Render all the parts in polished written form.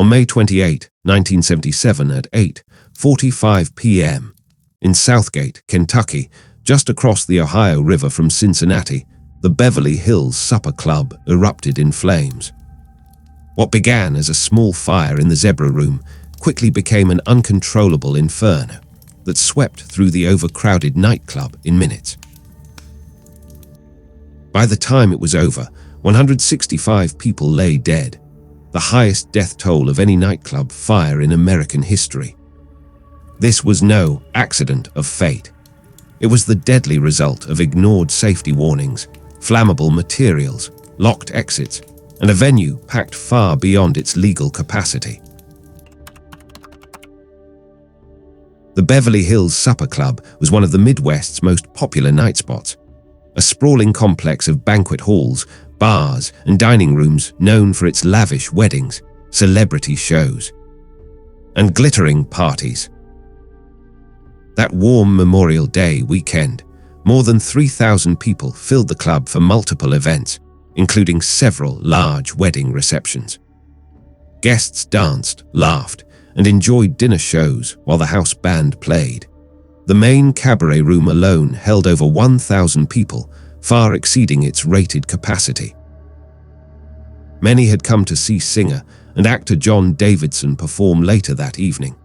On May 28, 1977 at 8:45 p.m. in Southgate, Kentucky, just across the Ohio River from Cincinnati, the Beverly Hills Supper Club erupted in flames. What began as a small fire in the Zebra Room quickly became an uncontrollable inferno that swept through the overcrowded nightclub in minutes. By the time it was over, 165 people lay dead, the highest death toll of any nightclub fire in American history. This was no accident of fate. It was the deadly result of ignored safety warnings, flammable materials, locked exits, and a venue packed far beyond its legal capacity. The Beverly Hills Supper Club was one of the Midwest's most popular night spots, a sprawling complex of banquet halls, bars, and dining rooms known for its lavish weddings, celebrity shows, and glittering parties. That warm Memorial Day weekend, more than 3,000 people filled the club for multiple events, including several large wedding receptions. Guests danced, laughed, and enjoyed dinner shows while the house band played. The main cabaret room alone held over 1,000 people, far exceeding its rated capacity. Many had come to see singer and actor John Davidson perform later that evening.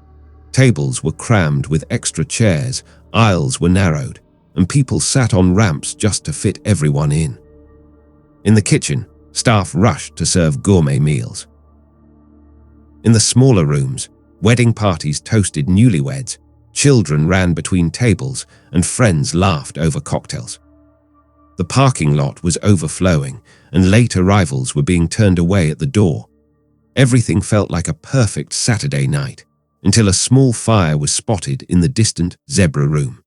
Tables were crammed with extra chairs, aisles were narrowed, and people sat on ramps just to fit everyone in. In the kitchen, staff rushed to serve gourmet meals. In the smaller rooms, wedding parties toasted newlyweds, children ran between tables, and friends laughed over cocktails. The parking lot was overflowing, and late arrivals were being turned away at the door. Everything felt like a perfect Saturday night, until a small fire was spotted in the distant Zebra Room.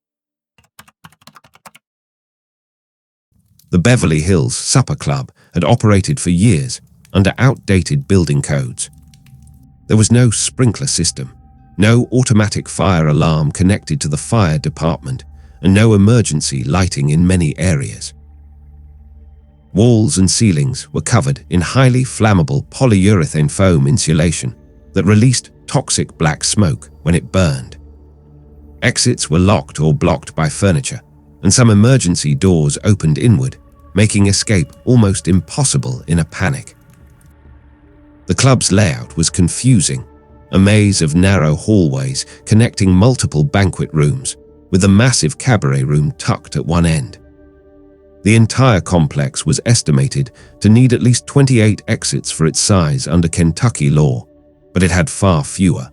The Beverly Hills Supper Club had operated for years under outdated building codes. There was no sprinkler system, no automatic fire alarm connected to the fire department, and no emergency lighting in many areas. Walls and ceilings were covered in highly flammable polyurethane foam insulation that released toxic black smoke when it burned. Exits were locked or blocked by furniture, and some emergency doors opened inward, making escape almost impossible in a panic. The club's layout was confusing, a maze of narrow hallways connecting multiple banquet rooms, with a massive cabaret room tucked at one end. The entire complex was estimated to need at least 28 exits for its size under Kentucky law, but it had far fewer.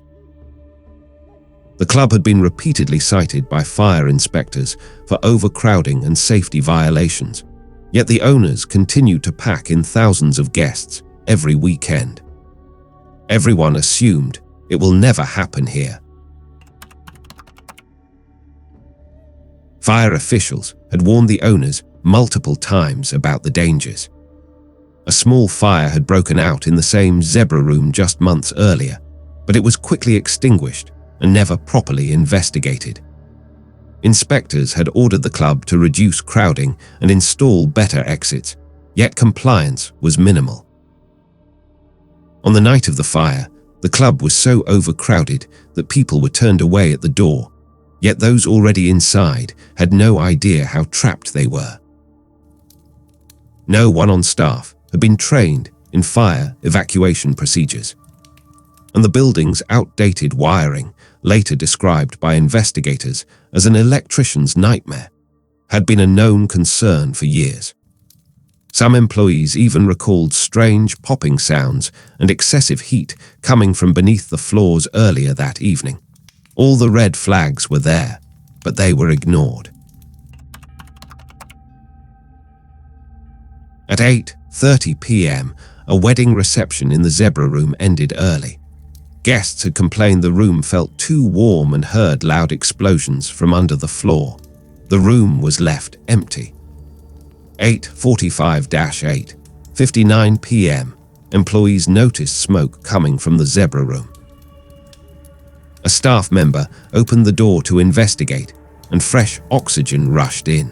The club had been repeatedly cited by fire inspectors for overcrowding and safety violations, yet the owners continued to pack in thousands of guests every weekend. Everyone assumed it will never happen here. Fire officials had warned the owners multiple times about the dangers. A small fire had broken out in the same Zebra Room just months earlier, but it was quickly extinguished and never properly investigated. Inspectors had ordered the club to reduce crowding and install better exits, yet compliance was minimal. On the night of the fire, the club was so overcrowded that people were turned away at the door, yet those already inside had no idea how trapped they were. No one on staff had been trained in fire evacuation procedures, and the building's outdated wiring, later described by investigators as an electrician's nightmare, had been a known concern for years. Some employees even recalled strange popping sounds and excessive heat coming from beneath the floors earlier that evening. All the red flags were there, but they were ignored. At 8:30 p.m., a wedding reception in the Zebra Room ended early. Guests had complained the room felt too warm and heard loud explosions from under the floor. The room was left empty. 8:45-8:59 p.m., employees noticed smoke coming from the Zebra Room. A staff member opened the door to investigate, and fresh oxygen rushed in.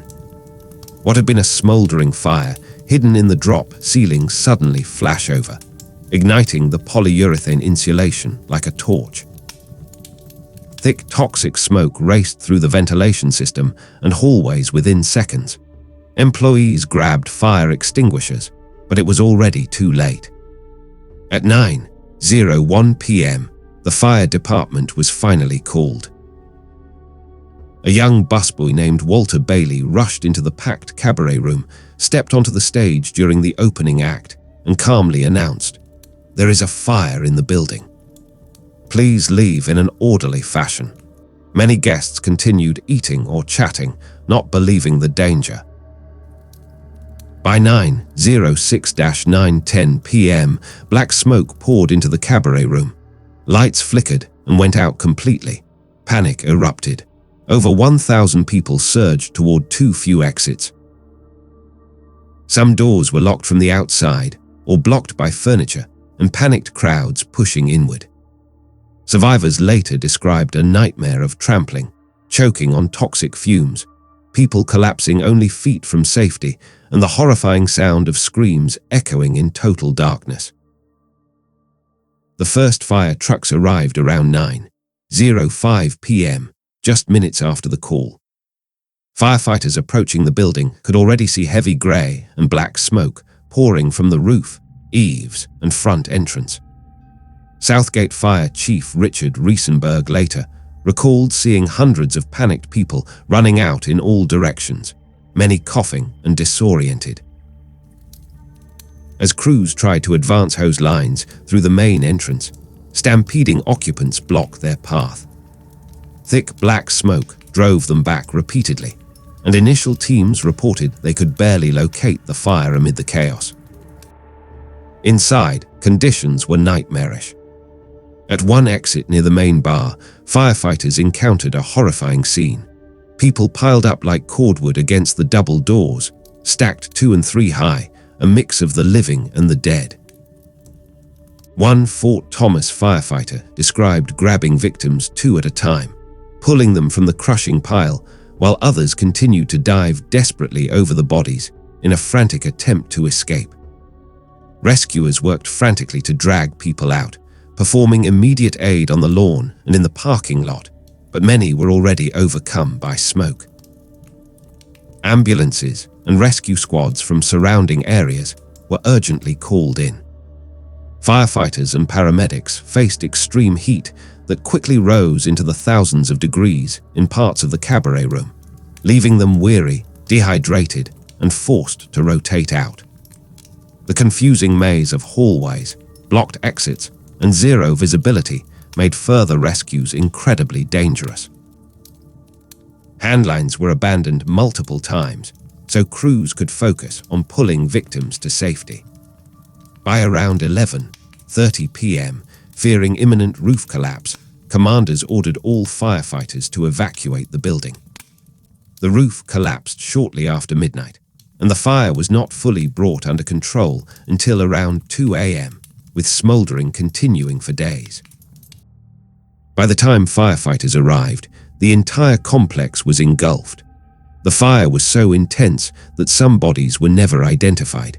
What had been a smoldering fire hidden in the drop ceiling suddenly flashed over, igniting the polyurethane insulation like a torch. Thick toxic smoke raced through the ventilation system and hallways within seconds. Employees grabbed fire extinguishers, but it was already too late. At 9:01 p.m., the fire department was finally called. A young busboy named Walter Bailey rushed into the packed cabaret room, stepped onto the stage during the opening act, and calmly announced, "There is a fire in the building. Please leave in an orderly fashion." Many guests continued eating or chatting, not believing the danger. By 9:06-9:10 p.m., black smoke poured into the cabaret room. Lights flickered and went out completely. Panic erupted. Over 1,000 people surged toward too few exits. Some doors were locked from the outside or blocked by furniture, and panicked crowds pushing inward. Survivors later described a nightmare of trampling, choking on toxic fumes, people collapsing only feet from safety, and the horrifying sound of screams echoing in total darkness. The first fire trucks arrived around 9:05 p.m., just minutes after the call. Firefighters approaching the building could already see heavy grey and black smoke pouring from the roof, eaves, and front entrance. Southgate Fire Chief Richard Riesenberg later recalled seeing hundreds of panicked people running out in all directions, many coughing and disoriented. As crews tried to advance hose lines through the main entrance, stampeding occupants blocked their path. Thick black smoke drove them back repeatedly, and initial teams reported they could barely locate the fire amid the chaos. Inside, conditions were nightmarish. At one exit near the main bar, firefighters encountered a horrifying scene. People piled up like cordwood against the double doors, stacked 2 and 3 high, a mix of the living and the dead. One Fort Thomas firefighter described grabbing victims 2 at a time, pulling them from the crushing pile, while others continued to dive desperately over the bodies in a frantic attempt to escape. Rescuers worked frantically to drag people out, performing immediate aid on the lawn and in the parking lot, but many were already overcome by smoke. Ambulances and rescue squads from surrounding areas were urgently called in. Firefighters and paramedics faced extreme heat that quickly rose into the thousands of degrees in parts of the cabaret room, leaving them weary, dehydrated, and forced to rotate out. The confusing maze of hallways, blocked exits, and zero visibility made further rescues incredibly dangerous. Handlines were abandoned multiple times, so crews could focus on pulling victims to safety. By around 11:30 p.m., fearing imminent roof collapse, commanders ordered all firefighters to evacuate the building. The roof collapsed shortly after midnight, and the fire was not fully brought under control until around 2 a.m., with smoldering continuing for days. By the time firefighters arrived, the entire complex was engulfed. The fire was so intense that some bodies were never identified.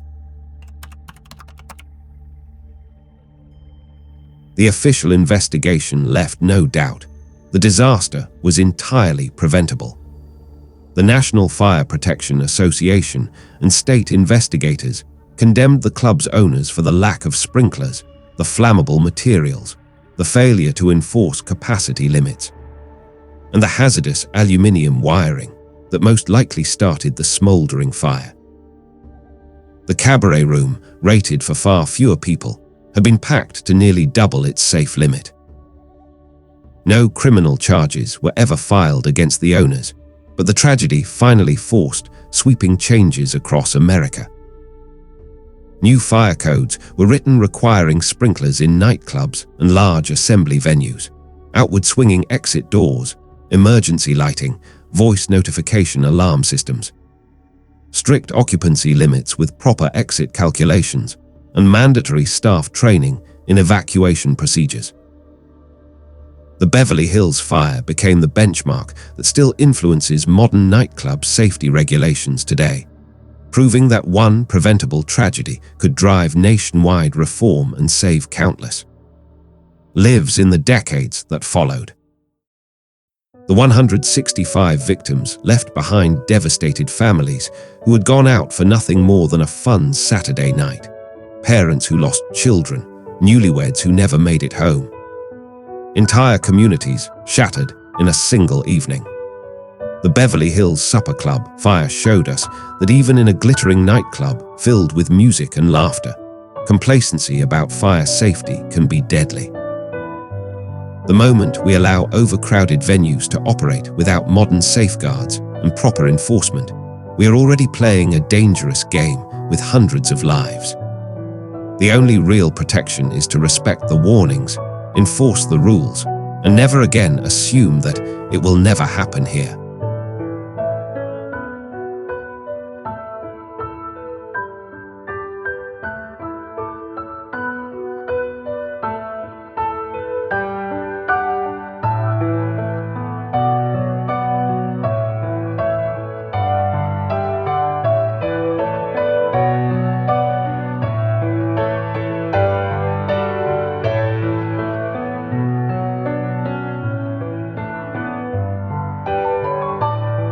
The official investigation left no doubt. The disaster was entirely preventable. The National Fire Protection Association and state investigators condemned the club's owners for the lack of sprinklers, the flammable materials, the failure to enforce capacity limits, and the hazardous aluminium wiring that most likely started the smoldering fire. The cabaret room, rated for far fewer people, had been packed to nearly double its safe limit. No criminal charges were ever filed against the owners, but the tragedy finally forced sweeping changes across America. New fire codes were written requiring sprinklers in nightclubs and large assembly venues, outward swinging exit doors, emergency lighting, voice notification alarm systems, strict occupancy limits with proper exit calculations, and mandatory staff training in evacuation procedures. The Beverly Hills fire became the benchmark that still influences modern nightclub safety regulations today. proving that one preventable tragedy could drive nationwide reform and save countless lives in the decades that followed. The 165 victims left behind devastated families who had gone out for nothing more than a fun Saturday night, parents who lost children, newlyweds who never made it home. Entire communities shattered in a single evening. The Beverly Hills Supper Club fire showed us that even in a glittering nightclub filled with music and laughter, complacency about fire safety can be deadly. The moment we allow overcrowded venues to operate without modern safeguards and proper enforcement, we are already playing a dangerous game with hundreds of lives. The only real protection is to respect the warnings, enforce the rules, and never again assume that it will never happen here.